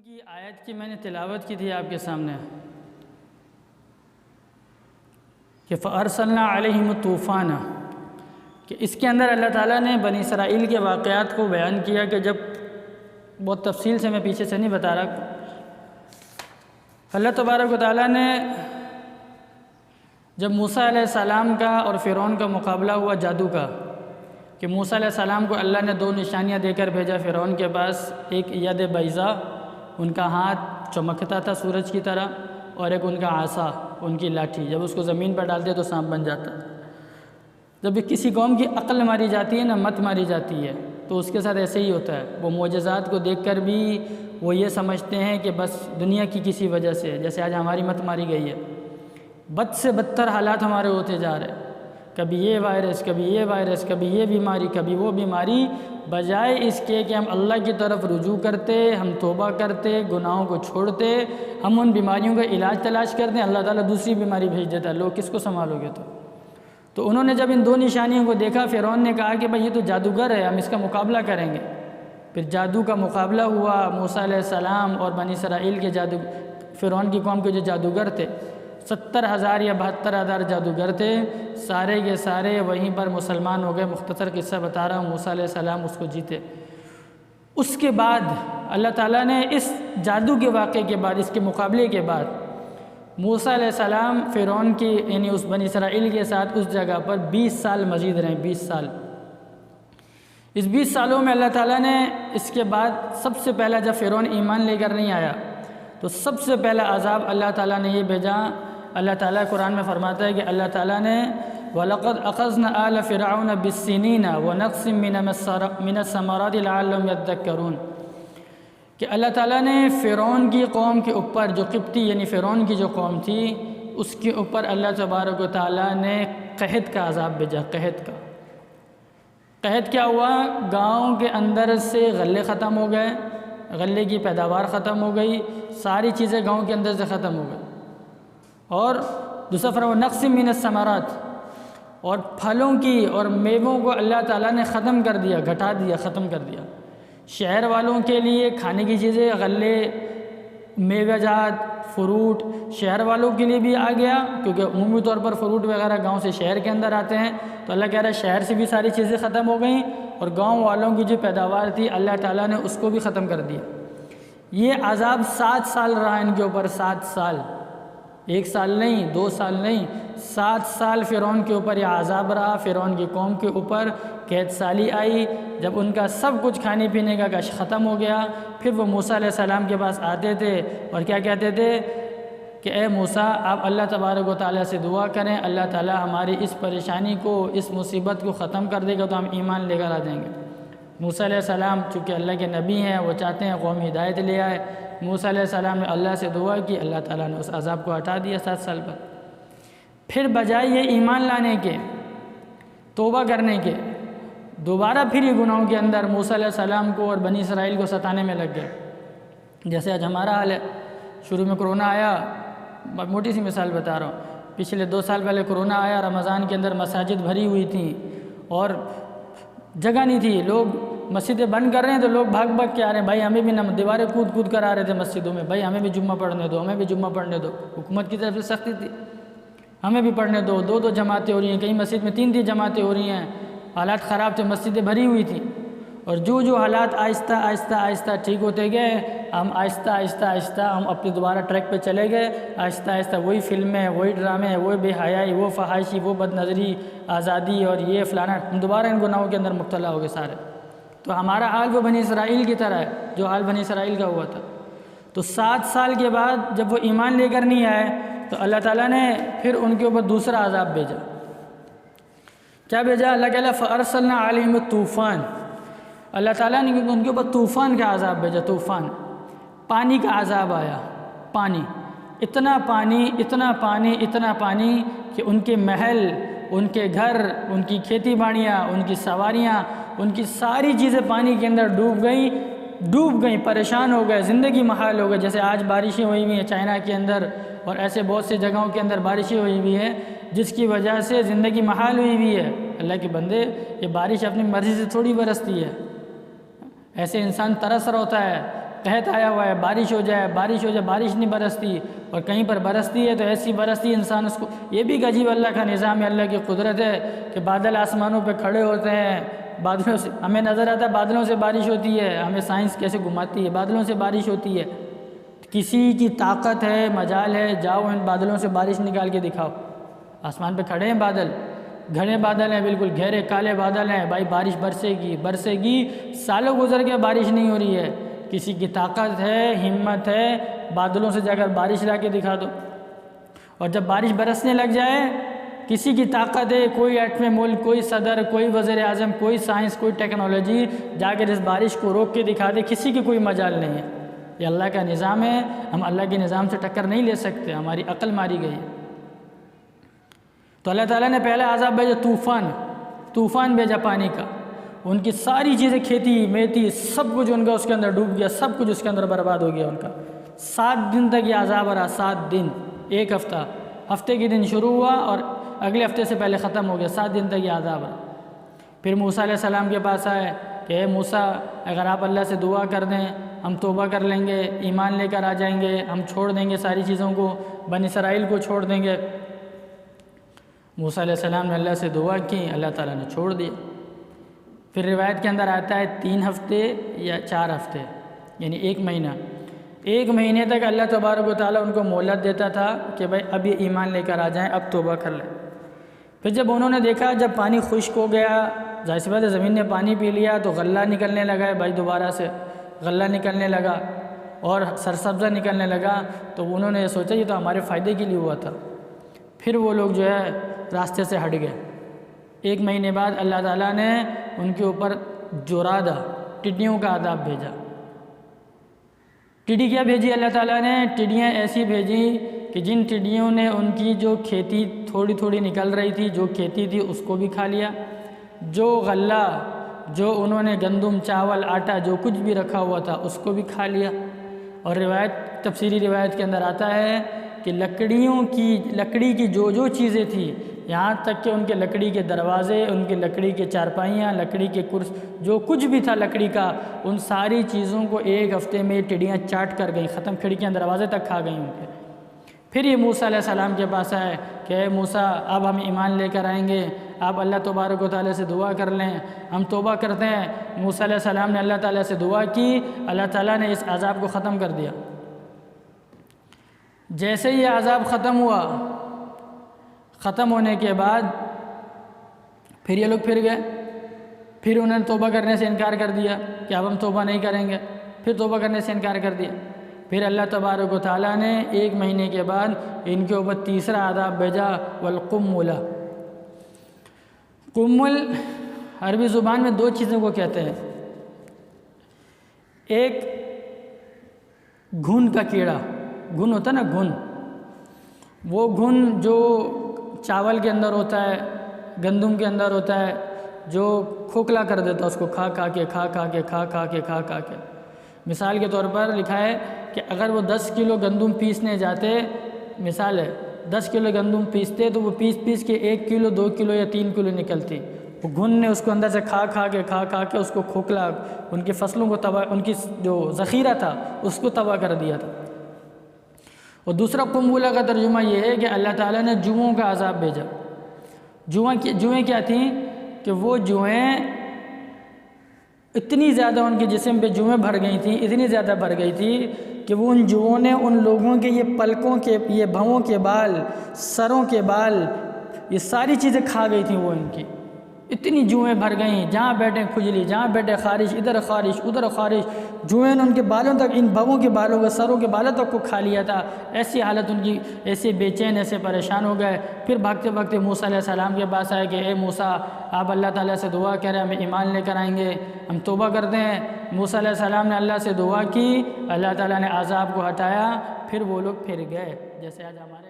کی آیت کی میں نے تلاوت کی تھی آپ کے سامنے کہ فَأَرْسَلْنَا عَلَيْهِمُ الطُّوفَانَ، کہ اس کے اندر اللہ تعالیٰ نے بنی اسرائیل کے واقعات کو بیان کیا کہ جب بہت تفصیل سے میں پیچھے سے نہیں بتا رہا، اللہ تبارک و تعالیٰ نے جب موسیٰ علیہ السلام کا اور فرعون کا مقابلہ ہوا جادو کا، کہ موسیٰ علیہ السلام کو اللہ نے 2 نشانیاں دے کر بھیجا فرعون کے پاس، ایک ید بیضا، ان کا ہاتھ چمکتا تھا سورج کی طرح، اور ایک ان کا عصا، ان کی لاٹھی، جب اس کو زمین پر ڈالتے تو سانپ بن جاتا۔ جب کسی قوم کی عقل ماری جاتی ہے نا، مت ماری جاتی ہے، تو اس کے ساتھ ایسے ہی ہوتا ہے۔ وہ معجزات کو دیکھ کر بھی وہ یہ سمجھتے ہیں کہ بس دنیا کی کسی وجہ سے، جیسے آج ہماری مت ماری گئی ہے، بد سے بدتر حالات ہمارے ہوتے جا رہے ہیں، کبھی یہ وائرس، کبھی یہ وائرس، کبھی یہ بیماری، کبھی وہ بیماری، بجائے اس کے کہ ہم اللہ کی طرف رجوع کرتے، ہم توبہ کرتے، گناہوں کو چھوڑتے، ہم ان بیماریوں کا علاج تلاش کرتے ہیں، اللہ تعالیٰ دوسری بیماری بھیج دیتا ہے۔ لوگ کس کو سنبھالو گے؟ تو انہوں نے جب ان 2 نشانیوں کو دیکھا، فرعون نے کہا کہ بھائی یہ تو جادوگر ہے، ہم اس کا مقابلہ کریں گے۔ پھر جادو کا مقابلہ ہوا، موسیٰ علیہ السلام اور بنی اسرائیل کے فرعون کی قوم کے جو جادوگر تھے، 70,000 یا 72,000 جادوگر تھے، سارے کے سارے وہیں پر مسلمان ہو گئے۔ مختصر قصہ بتا رہا ہوں، موسیٰ علیہ السلام اس کو جیتے۔ اس کے بعد اللہ تعالیٰ نے اس جادو کے واقعے کے بعد، اس کے مقابلے کے بعد، موسیٰ علیہ السلام فرعون کی یعنی اس بنی اسرائیل کے ساتھ اس جگہ پر 20 سال مزید رہے، 20 سال۔ اس 20 سالوں میں اللہ تعالیٰ نے اس کے بعد سب سے پہلا جب فرعون ایمان لے کر نہیں آیا تو سب سے پہلا عذاب اللہ تعالیٰ نے یہ بھیجا۔ اللہ تعالیٰ قرآن میں فرماتا ہے کہ اللہ تعالیٰ نے وَلَقَدْ أَخَذْنَا آلَ فِرْعَوْنَ بِالسِّنِينَ وَنَقْصٍ مِّنَ الثَّمَرَاتِ لَعَلَّهُمْ يَذَّكَّرُونَ، کہ اللہ تعالیٰ نے فرعون کی قوم کے اوپر، جو قبطی یعنی فرعون کی جو قوم تھی، اس کے اوپر اللہ تبارک و تعالیٰ نے قحط کا عذاب بھیجا۔ قحط کیا ہوا؟ گاؤں کے اندر سے غلے ختم ہو گئے، غلے کی پیداوار ختم ہو گئی، ساری چیزیں گاؤں کے اندر سے ختم ہو گئی۔ اور دوسرا فرمایا نقص من الثمرات، اور پھلوں کی اور میووں کو اللہ تعالیٰ نے ختم کر دیا، گھٹا دیا، ختم کر دیا۔ شہر والوں کے لیے کھانے کی چیزیں، غلے، میوہ جات، فروٹ شہر والوں کے لیے بھی آ گیا، کیونکہ عمومی طور پر فروٹ وغیرہ گاؤں سے شہر کے اندر آتے ہیں، تو اللہ کہہ رہا ہے شہر سے بھی ساری چیزیں ختم ہو گئیں، اور گاؤں والوں کی جو پیداوار تھی اللہ تعالیٰ نے اس کو بھی ختم کر دیا۔ یہ عذاب 7 سال رہا ان کے اوپر، 7 سال، 1 سال نہیں، 2 سال نہیں، 7 سال فرعون کے اوپر یہ عذاب رہا۔ فرعون کی قوم کے اوپر قحط سالی آئی، جب ان کا سب کچھ کھانے پینے کا کش ختم ہو گیا، پھر وہ موسیٰ علیہ السلام کے پاس آتے تھے اور کیا کہتے تھے کہ اے موسیٰ، آپ اللہ تبارک و تعالیٰ سے دعا کریں، اللہ تعالیٰ ہماری اس پریشانی کو، اس مصیبت کو ختم کر دے گا تو ہم ایمان لے کر آ جائیں گے۔ موسیٰ علیہ السلام چونکہ اللہ کے نبی ہیں، وہ چاہتے ہیں قوم ہدایت لے آئے۔ موسیٰ علیہ السلام نے اللہ سے دعا کی، اللہ تعالیٰ نے اس عذاب کو ہٹا دیا 7 سال بعد۔ پھر بجائے یہ ایمان لانے کے، توبہ کرنے کے، دوبارہ پھر یہ گناہوں کے اندر موسیٰ علیہ السلام کو اور بنی اسرائیل کو ستانے میں لگ گئے۔ جیسے آج ہمارا حال ہے، شروع میں کرونا آیا، موٹی سی مثال بتا رہا ہوں، پچھلے 2 سال پہلے کرونا آیا، رمضان کے اندر مساجد بھری ہوئی تھیں اور جگہ نہیں تھی، لوگ مسجدیں بند کر رہے ہیں تو لوگ بھاگ بھاگ کے آ رہے ہیں، بھائی ہمیں بھی دیواریں کود کر آ رہے تھے مسجدوں میں، بھائی ہمیں بھی جمعہ پڑھنے دو، ہمیں بھی جمعہ پڑھنے دو۔ حکومت کی طرف سے سختی تھی، ہمیں بھی پڑھنے دو، 2 جماعتیں ہو رہی ہیں، کئی مسجد میں 3 جماعتیں ہو رہی ہیں، حالات خراب تھے، مسجدیں بھری ہوئی تھیں۔ اور جو حالات آہستہ آہستہ آہستہ ٹھیک ہوتے گئے، ہم آہستہ آہستہ آہستہ ہم اپنی دوبارہ ٹریک پہ چلے گئے، آہستہ آہستہ وہی فلمیں، وہی ڈرامے، وہی بے حیائی، وہ فحاشی، وہ بد نظری، آزادی اور یہ فلانا، ہم دوبارہ ان گناہوں کے اندر مبتلا ہو گئے سارے۔ تو ہمارا حال وہ بنی اسرائیل کی طرح ہے، جو حال بنی اسرائیل کا ہوا تھا۔ تو 7 سال کے بعد جب وہ ایمان لے کر نہیں آئے تو اللہ تعالیٰ نے پھر ان کے اوپر دوسرا عذاب بھیجا۔ کیا بھیجا؟ اللہ کہہ رہا فَأَرْسَلْنَا عَلَيْهِمُ الطُّوفَانَ، اللہ تعالیٰ نے ان کے اوپر طوفان کا عذاب بھیجا۔ طوفان، پانی کا عذاب آیا، پانی، اتنا پانی، اتنا پانی، اتنا پانی کہ ان کے محل، ان کے گھر، ان کی کھیتی باڑیاں، ان کی سواریاں، ان کی ساری چیزیں پانی کے اندر ڈوب گئیں، پریشان ہو گئے، زندگی محال ہو گئی۔ جیسے آج بارشیں ہوئی ہوئی ہیں چائنا کے اندر اور ایسے بہت سی جگہوں کے اندر بارشیں ہوئی ہوئی ہیں جس کی وجہ سے زندگی محال ہوئی ہوئی ہے۔ اللہ کے بندے، یہ بارش اپنی مرضی سے تھوڑی برستی ہے، ایسے انسان ترس رہا ہوتا ہے، قحط آیا ہوا ہے، بارش ہو جائے، بارش نہیں برستی، اور کہیں پر برستی ہے تو ایسی برستی انسان اس کو، یہ بھی ایک عجیب اللہ کا نظام ہے، اللہ کی قدرت ہے کہ بادل آسمانوں پہ کھڑے ہوتے ہیں، بادلوں سے ہمیں نظر آتا ہے بادلوں سے بارش ہوتی ہے، ہمیں سائنس کیسے گھماتی ہے، بادلوں سے بارش ہوتی ہے، کسی کی طاقت ہے، مجال ہے، جاؤ ان بادلوں سے بارش نکال کے دکھاؤ، آسمان پہ کھڑے ہیں بادل، گھنے بادل ہیں، بالکل گہرے کالے بادل ہیں، بھائی بارش برسے گی، سالوں گزر کے بارش نہیں ہو رہی ہے، کسی کی طاقت ہے، ہمت ہے، بادلوں سے جا کر بارش لا کے دکھا دو، اور جب بارش برسنے لگ جائے، کسی کی طاقت ہے، کوئی ایٹمی ملک، کوئی صدر، کوئی وزیر اعظم، کوئی سائنس، کوئی ٹیکنالوجی جا کر اس بارش کو روک کے دکھا دے، کسی کی کوئی مجال نہیں ہے، یہ اللہ کا نظام ہے، ہم اللہ کے نظام سے ٹکر نہیں لے سکتے، ہماری عقل ماری گئی ہے۔ تو اللہ تعالیٰ نے پہلا عذاب بھیجا طوفان بھیجا پانی کا، ان کی ساری چیزیں، کھیتی میتی سب کچھ ان کا اس کے اندر ڈوب گیا، سب کچھ اس کے اندر برباد ہو گیا ان کا۔ 7 دن تک یہ عذاب رہا، 7 دن، ایک ہفتے کے دن شروع ہوا اور اگلے ہفتے سے پہلے ختم ہو گیا، 7 دن تک یہ عذاب رہا۔ پھر موسیٰ علیہ السلام کے پاس آئے کہ اے موسیٰ، اگر آپ اللہ سے دعا کر دیں، ہم توبہ کر لیں گے، ایمان لے کر آ جائیں گے، ہم چھوڑ دیں گے ساری چیزوں کو، بنی اسرائیل کو چھوڑ دیں گے۔ موسیٰ علیہ السلام نے اللہ سے دعا کی، اللہ تعالیٰ نے چھوڑ دیا۔ پھر روایت کے اندر آتا ہے 3 ہفتے یا 4 ہفتے، یعنی 1 مہینہ، 1 مہینے تک اللہ تبارک و تعالیٰ ان کو مہلت دیتا تھا کہ بھائی اب یہ ایمان لے کر آ جائیں، اب توبہ کر لیں۔ پھر جب انہوں نے دیکھا جب پانی خشک ہو گیا، ظاہر سی بات ہے زمین نے پانی پی لیا تو غلہ نکلنے لگا ہے بھائی، دوبارہ سے غلہ نکلنے لگا اور سرسبزہ نکلنے لگا، تو انہوں نے یہ سوچا یہ تو ہمارے فائدے کے لیے ہوا تھا۔ پھر وہ لوگ جو ہے راستے سے ہٹ گئے۔ 1 مہینے بعد اللہ تعالیٰ نے ان کے اوپر جرادہ، ٹڈیوں کا عذاب بھیجا۔ ٹڈی کیا بھیجی اللہ تعالیٰ نے؟ ٹڈیاں ایسی بھیجی کہ جن ٹڈیوں نے ان کی جو کھیتی تھوڑی تھوڑی نکل رہی تھی، جو کھیتی تھی اس کو بھی کھا لیا، جو غلہ، جو انہوں نے گندم، چاول، آٹا، جو کچھ بھی رکھا ہوا تھا اس کو بھی کھا لیا۔ اور تفسیری روایت کے اندر آتا ہے کہ لکڑی کی جو چیزیں تھیں، یہاں تک کہ ان کے لکڑی کے دروازے، ان کے لکڑی کے چارپائیاں، لکڑی کے کرس، جو کچھ بھی تھا لکڑی کا، ان ساری چیزوں کو 1 ہفتے میں ٹڈیاں چاٹ کر گئیں، ختم، کھڑکیاں دروازے تک کھا گئیں ان کے۔ پھر یہ موسیٰ علیہ السلام کے پاس آئے کہ اے موسیٰ، اب ہم ایمان لے کر آئیں گے، آپ اللہ تبارک و تعالیٰ سے دعا کر لیں، ہم توبہ کرتے ہیں۔ موسیٰ علیہ السلام نے اللہ تعالیٰ سے دعا کی، اللہ تعالیٰ نے اس عذاب کو ختم کر دیا۔ جیسے یہ عذاب ختم ہوا، ختم ہونے کے بعد پھر یہ لوگ پھر گئے، پھر انہوں نے توبہ کرنے سے انکار کر دیا کہ اب ہم توبہ نہیں کریں گے، پھر توبہ کرنے سے انکار کر دیا۔ پھر اللہ تبارک و تعالیٰ نے 1 مہینے کے بعد ان کے اوپر تیسرا عذاب بھیجا، والقمل۔ قمل عربی زبان میں 2 چیزوں کو کہتے ہیں، ایک گھن کا کیڑا، گھن ہوتا ہے نا، گھن، وہ گھن جو چاول کے اندر ہوتا ہے، گندم کے اندر ہوتا ہے، جو کھوکھلا کر دیتا ہے اس کو کھا کے۔ مثال کے طور پر لکھا ہے کہ اگر وہ 10 کلو گندم پیسنے جاتے، مثال ہے 10 کلو گندم پیستے تو وہ پیس کے 1 کلو 2 کلو یا 3 کلو نکلتی، وہ گھن نے اس کو اندر سے کھا کے اس کو کھوکھلا، ان کی فصلوں کو تباہ، ان کی جو ذخیرہ تھا اس کو تباہ کر دیا تھا۔ اور دوسرا قمولہ کا ترجمہ یہ ہے کہ اللہ تعالیٰ نے جوؤں کا عذاب بھیجا۔ جوئیں کیا تھیں کہ وہ جوئیں اتنی زیادہ ان کے جسم پہ جوئیں بھر گئی تھیں، اتنی زیادہ بھر گئی تھی کہ وہ ان جوؤں نے ان لوگوں کے یہ پلکوں کے، یہ بھووں کے بال، سروں کے بال، یہ ساری چیزیں کھا گئی تھیں وہ ان کی، اتنی جوئیں بھر گئیں، جہاں بیٹھے کھجلی، جہاں بیٹھے خارش، ادھر خارش ادھر خارش، جوئیں نے ان کے بالوں تک، ان بھووں کے بالوں کے، سروں کے بالوں تک کو کھا لیا تھا۔ ایسی حالت ان کی، ایسے بے چین، ایسے پریشان ہو گئے۔ پھر بھاگتے موسیٰ علیہ السلام کے پاس آئے کہ اے موسیٰ، آپ اللہ تعالیٰ سے دعا کریں، ہمیں ایمان لے کر آئیں گے، ہم توبہ کرتے ہیں۔ موسیٰ علیہ السلام نے اللہ سے دعا کی، اللہ تعالیٰ نے عذاب کو ہٹایا، پھر وہ لوگ پھر گئے، جیسے آج ہمارے